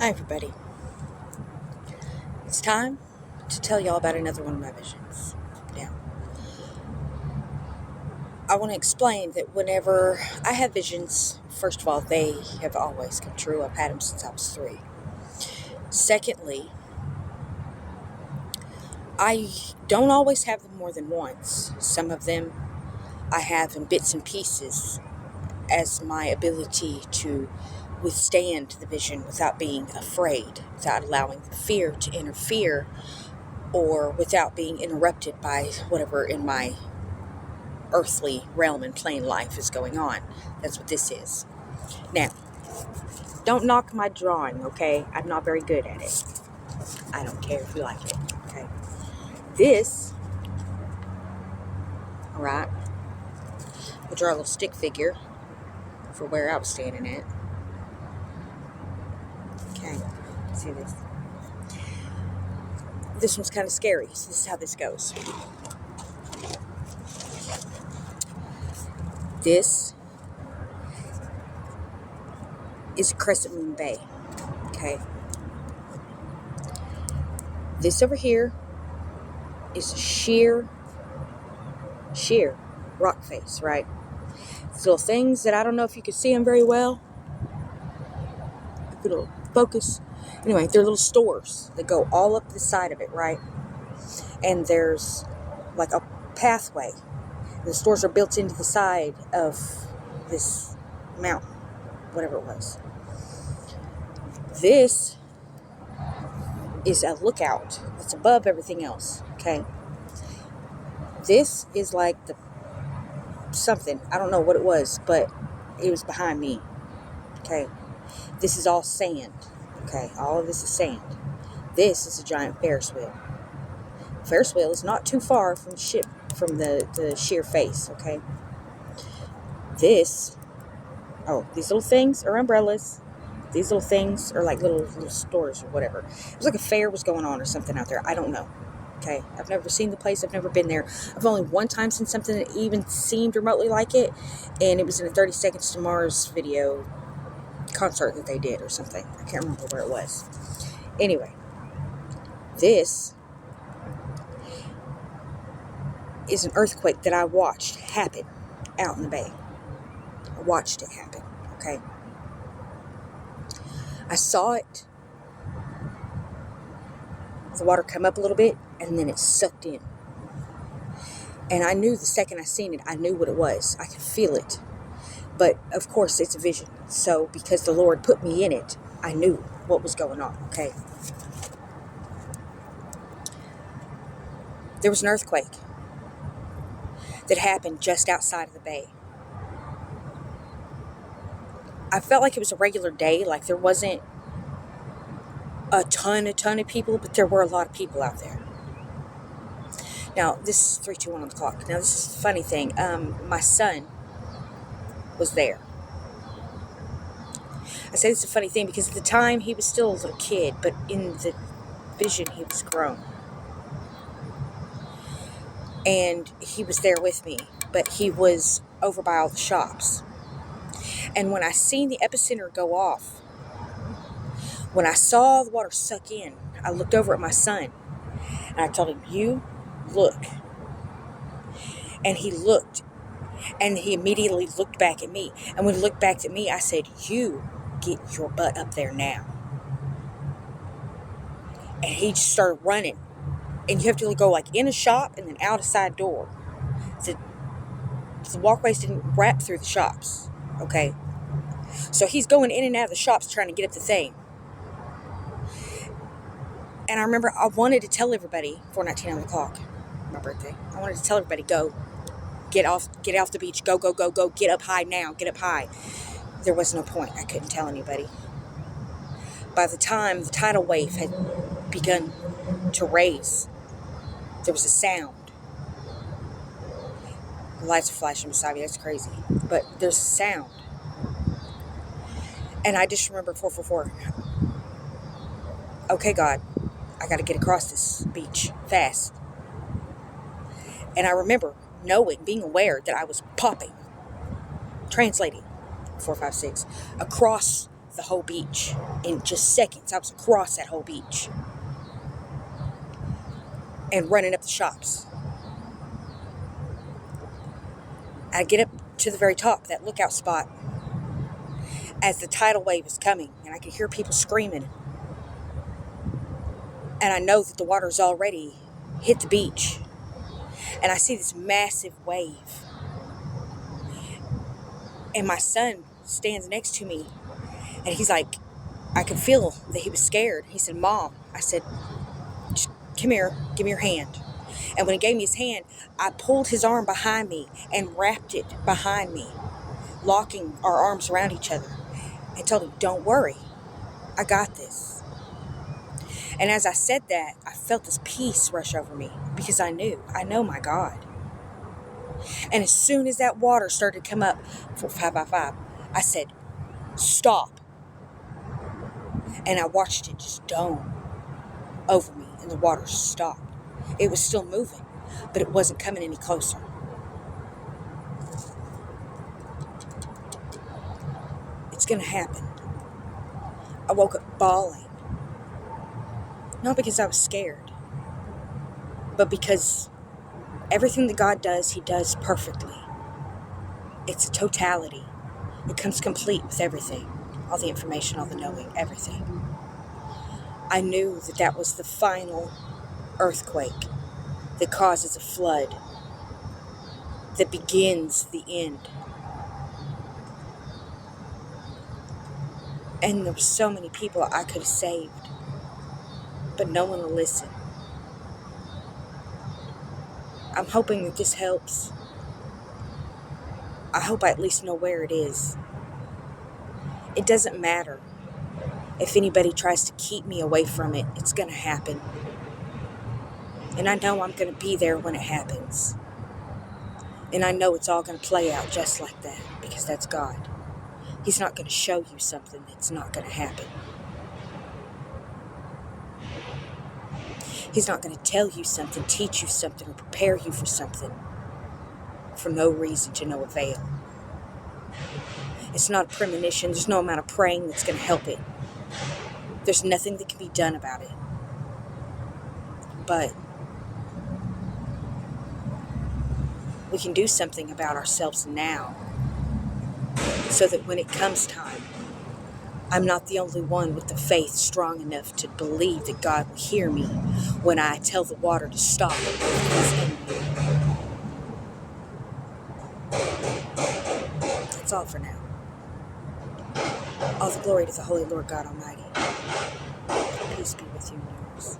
Hi everybody. It's time to tell y'all about another one of my visions. Now, I want to explain that whenever I have visions, first of all, they have always come true. I've had them since I was 3. Secondly, I don't always have them more than once. Some of them I have in bits and pieces as my ability to withstand the vision without being afraid, without allowing the fear to interfere, or without being interrupted by whatever in my earthly realm and plane life is going on. That's what this is. Now, don't knock my drawing, okay? I'm not very good at it. I don't care if you like it, okay? This, alright, we'll draw a little stick figure for where I was standing at. Okay, see this? This one's kind of scary, so this is how this goes. This is a Crescent Moon Bay, okay? This over here is a sheer rock face, right? These little things that I don't know if you can see them very well. Little focus. Anyway, they're little stores that go all up the side of it, right? And there's like a pathway. The stores are built into the side of this mountain, whatever it was. This is a lookout. It's above everything else, okay? This is like the something. I don't know what it was, but it was behind me, okay? This is all sand, okay? All of this is sand. This is a giant Ferris wheel. Ferris wheel is not too far from the sheer face, okay? These little things are umbrellas. These little things are like little stores or whatever. It was like a fair was going on or something out there. I don't know. Okay, I've never seen the place. I've never been there. I've only one time seen something that even seemed remotely like it, and it was in a 30 Seconds to Mars video concert that they did or something. I can't remember where it was. Anyway, this is an earthquake that I watched happen out in the bay. I watched it happen, okay? I saw it, the water come up a little bit, and then it sucked in. And I knew the second I seen it, I knew what it was. I could feel it. But, of course, it's a vision. So, because the Lord put me in it, I knew what was going on, okay? There was an earthquake that happened just outside of the bay. I felt like it was a regular day, like there wasn't a ton of people, but there were a lot of people out there. Now, this is 3:21 on the clock. Now, this is the funny thing. My son was there. I say this is a funny thing because at the time he was still a little kid, but in the vision he was grown. And he was there with me, but he was over by all the shops. And when I seen the epicenter go off, when I saw the water suck in, I looked over at my son and I told him, "You look." And he looked, and he immediately looked back at me. And when he looked back at me, I said, "You get your butt up there now." And he just started running. And you have to go like in a shop and then out a side door. The walkways didn't wrap through the shops, okay? So he's going in and out of the shops trying to get up the thing. And I remember I wanted to tell everybody, 4:19 on the clock, my birthday, I wanted to tell everybody, go, get off the beach, go, get up high now, get up high. There was no point. I couldn't tell anybody. By the time the tidal wave had begun to raise, there was a sound. The lights are flashing beside me. That's crazy. But there's a sound. And I just remember 444. Okay, God, I got to get across this beach fast. And I remember being aware that I was popping, translating 456 across the whole beach in just seconds. I was across that whole beach and running up the shops. I get up to the very top, that lookout spot, as the tidal wave is coming, and I can hear people screaming. And I know that the water's already hit the beach. And I see this massive wave. And my son stands next to me, and he's like, I could feel that he was scared. He said, Mom. I said, come here, give me your hand. And when he gave me his hand, I pulled his arm behind me and wrapped it behind me, locking our arms around each other, and told him, don't worry, I got this. And as I said that, I felt this peace rush over me, because I know my God. And as soon as that water started to come up for 5 by 5, I said, stop. And I watched it just dome over me, and the water stopped. It was still moving, but it wasn't coming any closer. It's going to happen. I woke up bawling. Not because I was scared, but because everything that God does, He does perfectly. It's a totality. It comes complete with everything. All the information, all the knowing, everything. I knew that that was the final earthquake that causes a flood, that begins the end. And there were so many people I could have saved, but no one will listen. I'm hoping that this helps. I hope I at least know where it is. It doesn't matter if anybody tries to keep me away from it. It's going to happen. And I know I'm going to be there when it happens. And I know it's all going to play out just like that, because that's God. He's not going to show you something that's not going to happen. He's not going to tell you something, teach you something, or prepare you for something for no reason, to no avail. It's not a premonition. There's no amount of praying that's going to help it. There's nothing that can be done about it. But we can do something about ourselves now, so that when it comes time, I'm not the only one with the faith strong enough to believe that God will hear me when I tell the water to stop. That's all for now. All the glory to the Holy Lord God Almighty. Peace be with you and yours.